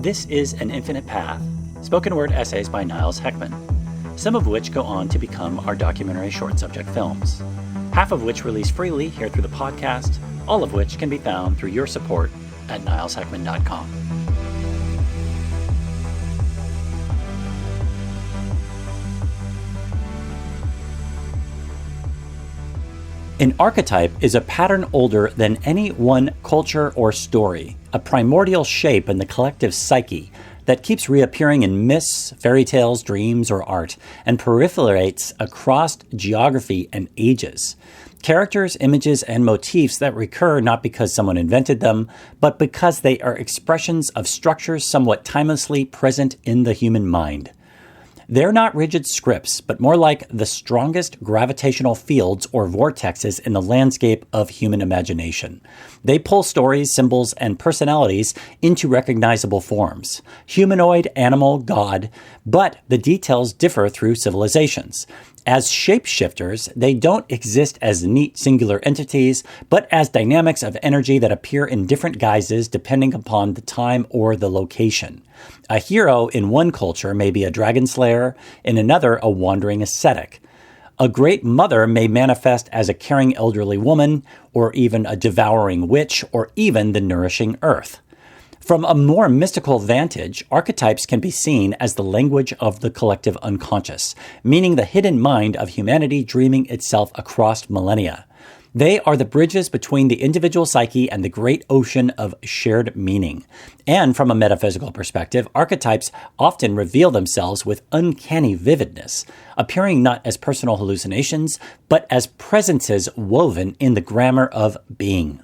This is An Infinite Path, spoken word essays by Niles Heckman, some of which go on to become our documentary short subject films, half of which release freely here through the podcast, all of which can be found through your support at nilesheckman.com. An archetype is a pattern older than any one culture or story, a primordial shape in the collective psyche that keeps reappearing in myths, fairy tales, dreams, or art, and proliferates across geography and ages. Characters, images, and motifs that recur not because someone invented them, but because they are expressions of structures somewhat timelessly present in the human mind. They're not rigid scripts, but more like the strongest gravitational fields or vortexes in the landscape of human imagination. They pull stories, symbols, and personalities into recognizable forms. Humanoid, animal, god, but the details differ through civilizations. As shapeshifters, they don't exist as neat singular entities, but as dynamics of energy that appear in different guises depending upon the time or the location. A hero in one culture may be a dragon slayer, in another a wandering ascetic. A great mother may manifest as a caring elderly woman, or even a devouring witch, or even the nourishing earth. From a more mystical vantage, archetypes can be seen as the language of the collective unconscious, meaning the hidden mind of humanity dreaming itself across millennia. They are the bridges between the individual psyche and the great ocean of shared meaning. And from a metaphysical perspective, archetypes often reveal themselves with uncanny vividness, appearing not as personal hallucinations, but as presences woven in the grammar of being.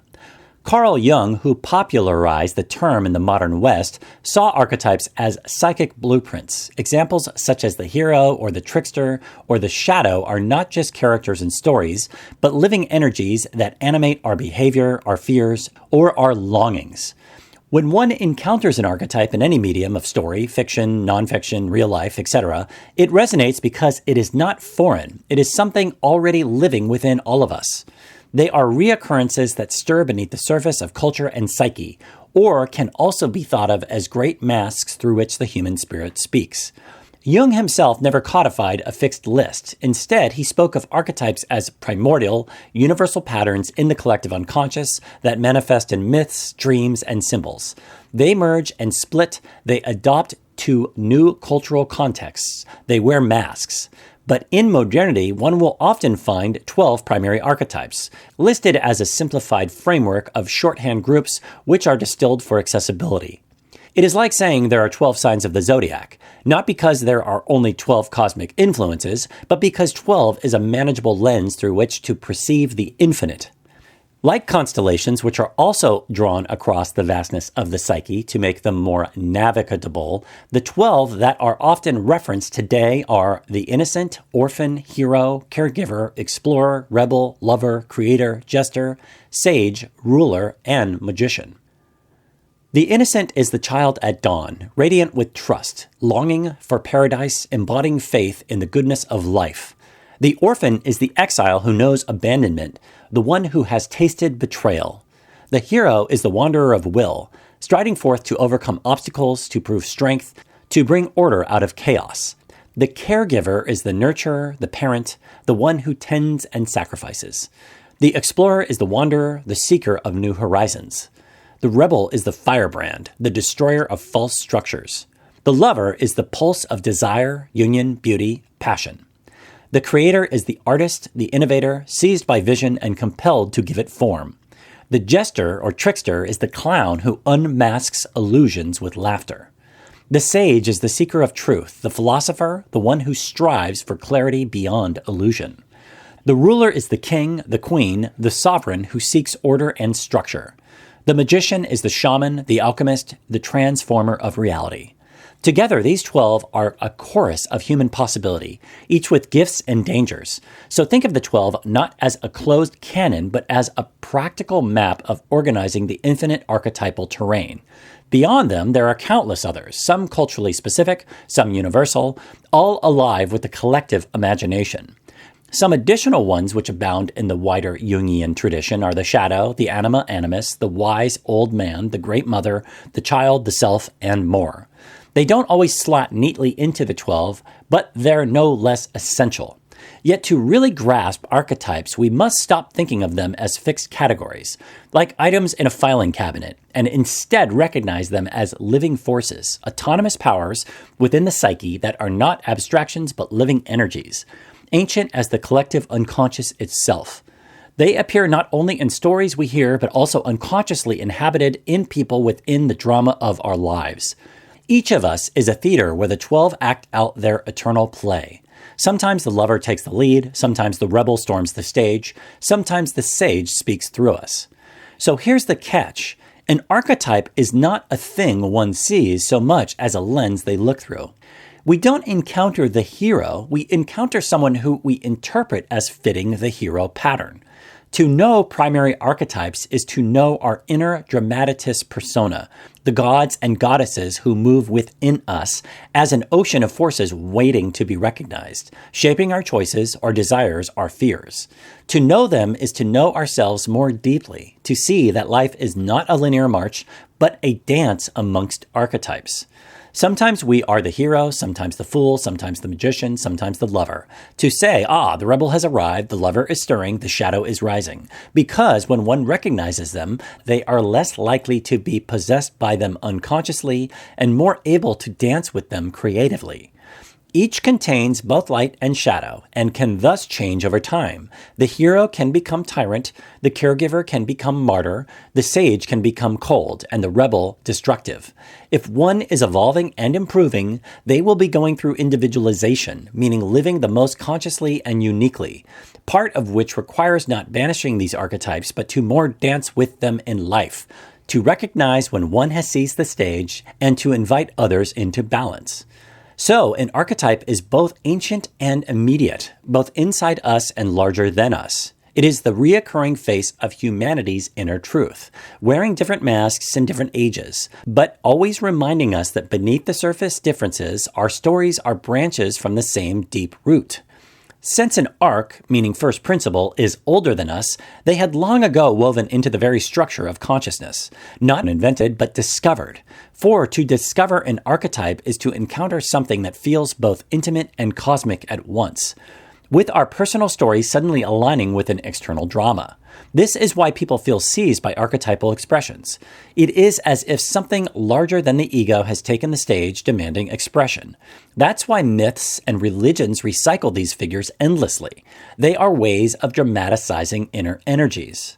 Carl Jung, who popularized the term in the modern West, saw archetypes as psychic blueprints. Examples such as the hero or the trickster or the shadow are not just characters and stories, but living energies that animate our behavior, our fears, or our longings. When one encounters an archetype in any medium of story, fiction, nonfiction, real life, etc., it resonates because it is not foreign. It is something already living within all of us. They are reoccurrences that stir beneath the surface of culture and psyche, or can also be thought of as great masks through which the human spirit speaks. Jung himself never codified a fixed list. Instead, he spoke of archetypes as primordial, universal patterns in the collective unconscious that manifest in myths, dreams, and symbols. They merge and split. They adopt to new cultural contexts. They wear masks. But in modernity, one will often find 12 primary archetypes, listed as a simplified framework of shorthand groups which are distilled for accessibility. It is like saying there are 12 signs of the zodiac, not because there are only 12 cosmic influences, but because 12 is a manageable lens through which to perceive the infinite. Like constellations, which are also drawn across the vastness of the psyche to make them more navigable, the 12 that are often referenced today are the innocent, orphan, hero, caregiver, explorer, rebel, lover, creator, jester, sage, ruler, and magician. The innocent is the child at dawn, radiant with trust, longing for paradise, embodying faith in the goodness of life. The orphan is the exile who knows abandonment, the one who has tasted betrayal. The hero is the wanderer of will, striding forth to overcome obstacles, to prove strength, to bring order out of chaos. The caregiver is the nurturer, the parent, the one who tends and sacrifices. The explorer is the wanderer, the seeker of new horizons. The rebel is the firebrand, the destroyer of false structures. The lover is the pulse of desire, union, beauty, passion. The creator is the artist, the innovator, seized by vision and compelled to give it form. The jester or trickster is the clown who unmasks illusions with laughter. The sage is the seeker of truth, the philosopher, the one who strives for clarity beyond illusion. The ruler is the king, the queen, the sovereign who seeks order and structure. The magician is the shaman, the alchemist, the transformer of reality. Together, these 12 are a chorus of human possibility, each with gifts and dangers. So think of the 12 not as a closed canon, but as a practical map of organizing the infinite archetypal terrain. Beyond them, there are countless others, some culturally specific, some universal, all alive with the collective imagination. Some additional ones which abound in the wider Jungian tradition are the shadow, the anima animus, the wise old man, the great mother, the child, the self, and more. They don't always slot neatly into the 12, but they're no less essential. Yet to really grasp archetypes, we must stop thinking of them as fixed categories, like items in a filing cabinet, and instead recognize them as living forces, autonomous powers within the psyche that are not abstractions but living energies, ancient as the collective unconscious itself. They appear not only in stories we hear, but also unconsciously inhabited in people within the drama of our lives. Each of us is a theater where the 12 act out their eternal play. Sometimes the lover takes the lead, sometimes the rebel storms the stage, sometimes the sage speaks through us. So here's the catch. An archetype is not a thing one sees so much as a lens they look through. We don't encounter the hero, we encounter someone who we interpret as fitting the hero pattern. To know primary archetypes is to know our inner dramatis persona, the gods and goddesses who move within us as an ocean of forces waiting to be recognized, shaping our choices, our desires, our fears. To know them is to know ourselves more deeply, to see that life is not a linear march, but a dance amongst archetypes. Sometimes we are the hero, sometimes the fool, sometimes the magician, sometimes the lover. To say, the rebel has arrived, the lover is stirring, the shadow is rising. Because when one recognizes them, they are less likely to be possessed by them unconsciously and more able to dance with them creatively. Each contains both light and shadow and can thus change over time. The hero can become tyrant, the caregiver can become martyr, the sage can become cold, and the rebel destructive. If one is evolving and improving, they will be going through individualization, meaning living the most consciously and uniquely, part of which requires not banishing these archetypes, but to more dance with them in life, to recognize when one has seized the stage, and to invite others into balance. So, an archetype is both ancient and immediate, both inside us and larger than us. It is the reoccurring face of humanity's inner truth, wearing different masks in different ages, but always reminding us that beneath the surface differences, our stories are branches from the same deep root. Since an arc, meaning first principle, is older than us, they had long ago woven into the very structure of consciousness. Not invented, but discovered. For to discover an archetype is to encounter something that feels both intimate and cosmic at once, with our personal story suddenly aligning with an external drama. This is why people feel seized by archetypal expressions. It is as if something larger than the ego has taken the stage, demanding expression. That's why myths and religions recycle these figures endlessly. They are ways of dramatizing inner energies.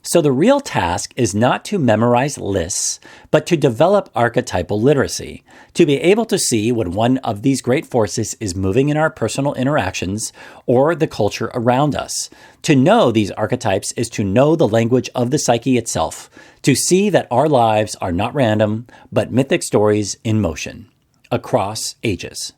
So the real task is not to memorize lists, but to develop archetypal literacy, to be able to see when one of these great forces is moving in our personal interactions or the culture around us. To know these archetypes is to know the language of the psyche itself, to see that our lives are not random, but mythic stories in motion, across ages.